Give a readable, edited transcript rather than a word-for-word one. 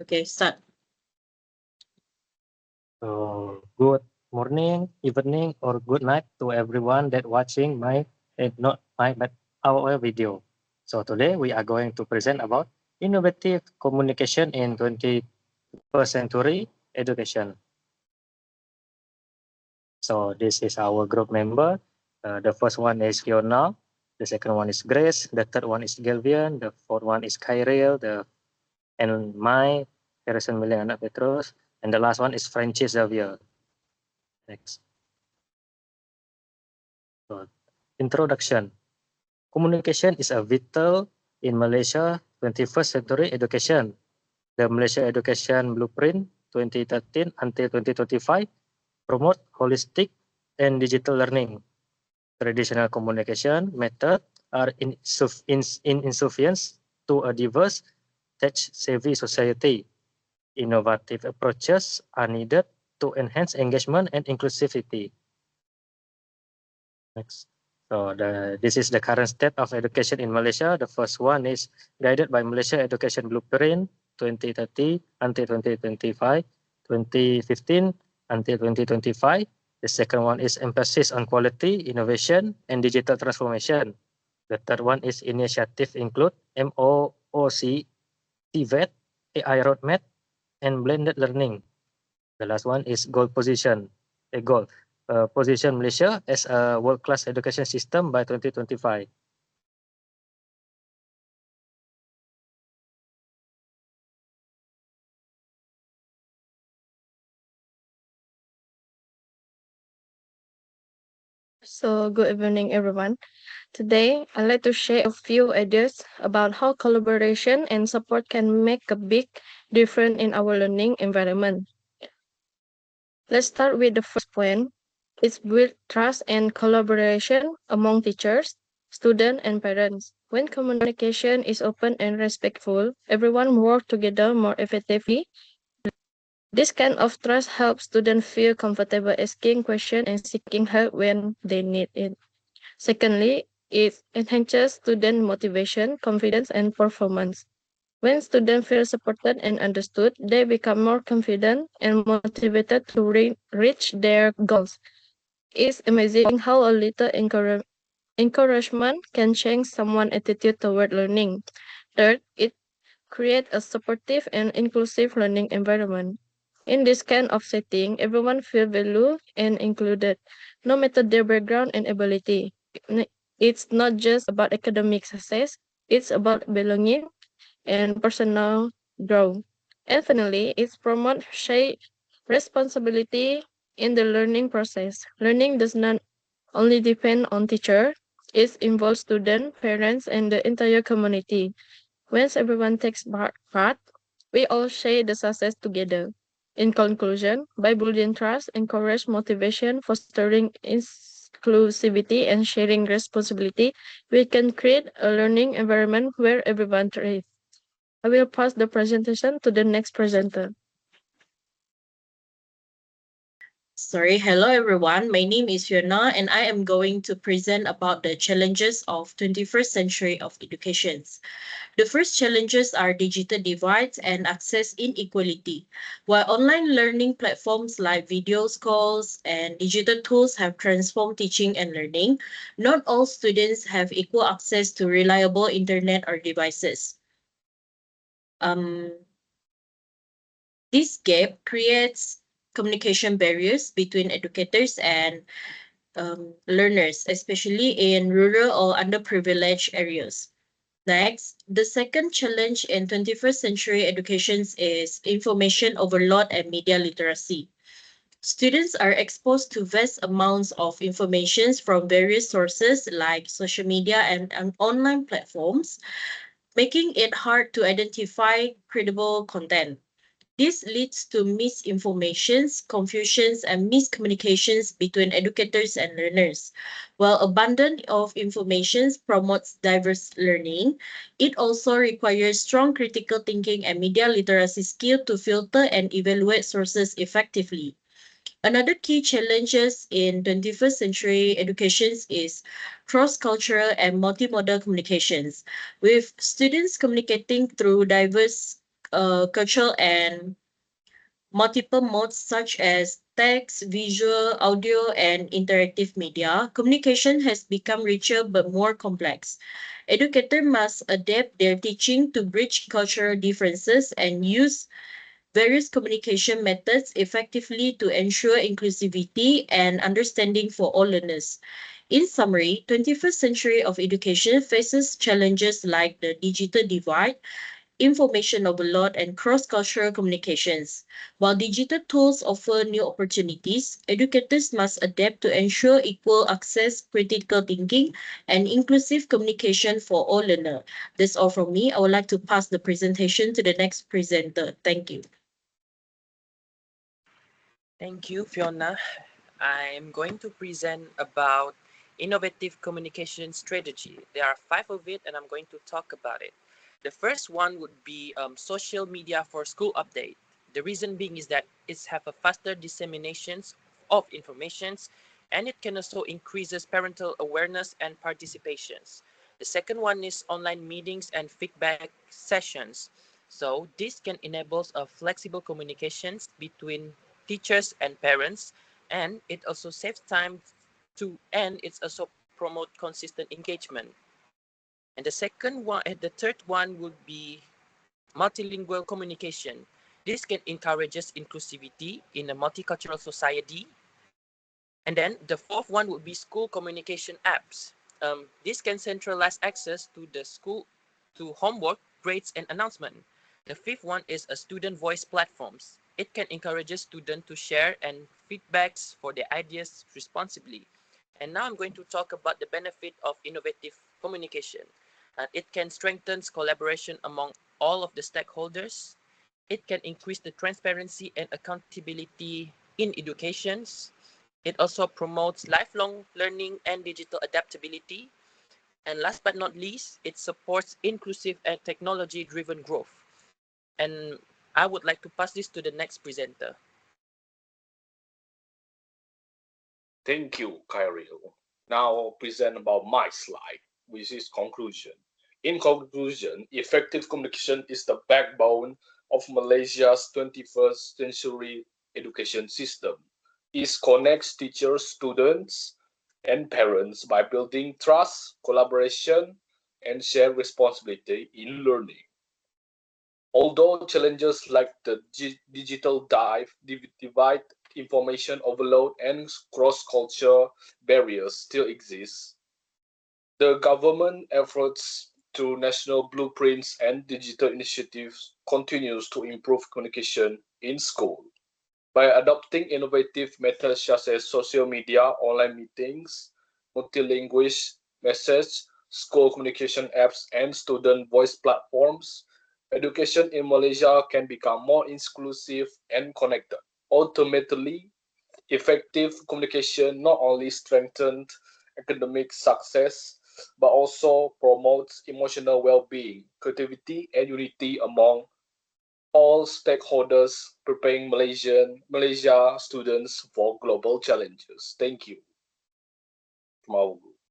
Okay, start. So good morning, evening, or good night to everyone that watching my not my but our video. So today we are going to present about innovative communication in 21st century education. So this is our group member. The first one is Fiona. The second one is Grace. The third one is Galvian. The fourth one is Kyril. And my Harrison Milian Anak Petrus. And the last one is Francis Xavier. Next. So, introduction. Communication is a vital in Malaysia 21st century education. The Malaysia Education Blueprint 2013 until 2025 promote holistic and digital learning. Traditional communication methods are insufficient to a diverse, tech-savvy society. Innovative approaches are needed to enhance engagement and inclusivity. Next. So this is the current state of education in Malaysia. The first one is guided by Malaysia Education Blueprint 2030 until 2025, 2015 until 2025. The second one is emphasis on quality, innovation, and digital transformation. The third one is initiative include MOOC, TVET, AI roadmap, and blended learning. The last one is goal position, a goal. Position Malaysia as a world-class education system by 2025. So, good evening, everyone. Today, I'd like to share a few ideas about how collaboration and support can make a big difference in our learning environment. Let's start with the first point. It's build trust and collaboration among teachers, students, and parents. When communication is open and respectful, everyone works together more effectively. This kind of trust helps students feel comfortable asking questions and seeking help when they need it. Secondly, it enhances student motivation, confidence, and performance. When students feel supported and understood, they become more confident and motivated to reach their goals. It's amazing how a little encouragement can change someone's attitude toward learning. Third, it creates a supportive and inclusive learning environment. In this kind of setting, everyone feels valued and included, no matter their background and ability. It's not just about academic success, it's about belonging and personal growth. And finally, it promotes shared responsibility in the learning process. Learning does not only depend on teacher, it involves students, parents, and the entire community. Once everyone takes part, we all share the success together. In conclusion, by building trust, encourage motivation, fostering inclusivity, and sharing responsibility, we can create a learning environment where everyone thrives. I will pass the presentation to the next presenter. Sorry, hello everyone. My name is Fiona and I am going to present about the challenges of 21st century of educations. The first challenges are digital divides and access inequality. While online learning platforms like video calls and digital tools have transformed teaching and learning, not all students have equal access to reliable internet or devices. Um, this gap creates communication barriers between educators and learners, especially in rural or underprivileged areas. Next, the second challenge in 21st century education is information overload and media literacy. Students are exposed to vast amounts of information from various sources like social media and online platforms, making it hard to identify credible content. This leads to misinformations, confusions, and miscommunications between educators and learners. While abundance of information promotes diverse learning, it also requires strong critical thinking and media literacy skill to filter and evaluate sources effectively. Another key challenges in 21st century education is cross-cultural and multimodal communications. With students communicating through diverse cultural and multiple modes such as text, visual, audio, and interactive media, communication has become richer but more complex. Educators must adapt their teaching to bridge cultural differences and use various communication methods effectively to ensure inclusivity and understanding for all learners. In summary, 21st century of education faces challenges like the digital divide, information overload, and cross-cultural communications. While digital tools offer new opportunities, educators must adapt to ensure equal access, critical thinking, and inclusive communication for all learners. That's all from me. I would like to pass the presentation to the next presenter. Thank you. Thank you, Fiona. I'm going to present about innovative communication strategy. There are 5 of it, and I'm going to talk about it. The first one would be social media for school update. The reason being is that it's have a faster disseminations of informations, and it can also increases parental awareness and participations. The second one is online meetings and feedback sessions. So this can enable a flexible communications between teachers and parents, and it also saves time and it's also promote consistent engagement. And the third one would be multilingual communication. This can encourages inclusivity in a multicultural society. And then the fourth one would be school communication apps. This can centralize access to the school to homework, grades, and announcement. The fifth one is a student voice platforms. It can encourage students to share and feedbacks for their ideas responsibly. And now I'm going to talk about the benefit of innovative communication. It can strengthen collaboration among all of the stakeholders. It can increase the transparency and accountability in educations. It also promotes lifelong learning and digital adaptability. And last but not least, it supports inclusive and technology-driven growth. And I would like to pass this to the next presenter. Thank you, Kyril. Now I'll present about my slide, which is conclusion. In conclusion, effective communication is the backbone of Malaysia's 21st century education system. It connects teachers, students, and parents by building trust, collaboration, and shared responsibility in learning. Although challenges like the digital divide, information overload, and cross-culture barriers still exist, the government efforts to national blueprints and digital initiatives continues to improve communication in school. By adopting innovative methods such as social media, online meetings, multilingual message, school communication apps, and student voice platforms, education in Malaysia can become more inclusive and connected. Ultimately, effective communication not only strengthens academic success, but also promotes emotional well-being, creativity, and unity among all stakeholders, preparing Malaysia students for global challenges. Thank you. Mau.